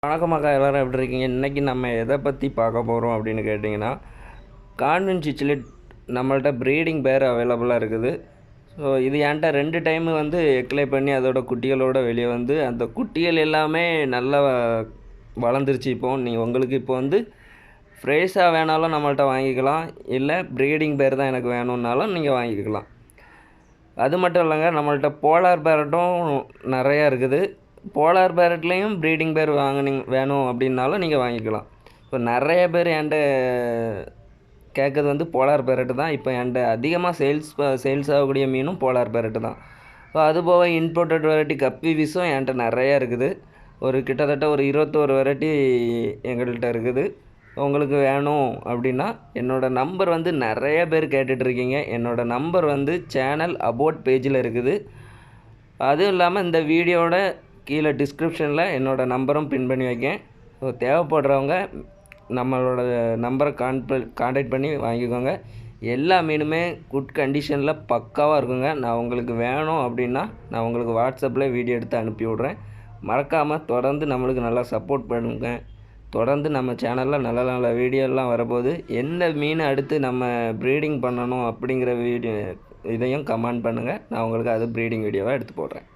வணக்கம் அக்கா, எல்லோரும் எப்படி இருக்கீங்க? இன்றைக்கி நம்ம எதை பற்றி பார்க்க போகிறோம் அப்படின்னு கேட்டிங்கன்னா, கான்வென்ட் சிச்சிலிட் நம்மள்ட்ட ப்ரீடிங் பேர் அவைலபிளாக இருக்குது. ஸோ இது என்கிட்ட 2 டைமு வந்து எக்லே பண்ணி அதோட குட்டிகளோட வெளியே வந்து அந்த குட்டிகள் எல்லாமே நல்லா வளர்ந்துருச்சு. உங்களுக்கு இப்போ வந்து ஃப்ரேஷாக வேணாலும் நம்மள்ட்ட வாங்கிக்கலாம், இல்லை ப்ரீடிங் பேர் தான் எனக்கு வேணும்னாலும் நீங்கள் வாங்கிக்கலாம். அது மட்டும் இல்லைங்க, நம்மள்ட்ட போலார் பேரட்டும் நிறையா இருக்குது. போலார் பேரட்லேயும் ப்ரீடிங் பேர் வேணும் அப்படின்னாலும் நீங்கள் வாங்கிக்கலாம். இப்போ நிறைய பேர் என்கிட்ட கேட்குறது வந்து போலார் பேரட்டு தான். இப்போ என்கிட்ட அதிகமாக சேல்ஸ் ஆகக்கூடிய மீனும் போலார் பேரட்டு தான். இப்போ அதுபோக இம்போர்ட்டட் வெரைட்டி கப்பி ஃபிஷ்ஷும் என்கிட்ட நிறையா இருக்குது. கிட்டத்தட்ட ஒரு 21 வெரைட்டி எங்கள்கிட்ட இருக்குது. உங்களுக்கு வேணும் அப்படின்னா என்னோடய நம்பர் வந்து நிறைய பேர் கேட்டுட்ருக்கீங்க. என்னோடய நம்பர் வந்து சேனல் அபோட் பேஜில் இருக்குது. அதுவும் இல்லாமல் இந்த வீடியோட கீழே டிஸ்கிரிப்ஷனில் என்னோடய நம்பரும் பின் பண்ணி வைக்கேன். ஸோ தேவைப்படுறவங்க நம்மளோட நம்பரை கான்டாக்ட் பண்ணி வாங்கிக்கோங்க. எல்லா மீனுமே குட் கண்டிஷனில் பக்காவாக இருக்குங்க. நான் உங்களுக்கு வேணும் அப்படின்னா நான் உங்களுக்கு வாட்ஸ்அப்பில் வீடியோ எடுத்து அனுப்பி விட்றேன். மறக்காமல் தொடர்ந்து நம்மளுக்கு நல்லா சப்போர்ட் பண்ணுங்க. தொடர்ந்து நம்ம சேனலில் நல்ல நல்ல வீடியோலாம் வரப்போகுது. எந்த மீன் அடுத்து நம்ம ப்ரீடிங் பண்ணணும் அப்படிங்கிற இதையும் கமெண்ட் பண்ணுங்கள். நான் உங்களுக்கு அது ப்ரீடிங் வீடியோவாக எடுத்து போடுறேன்.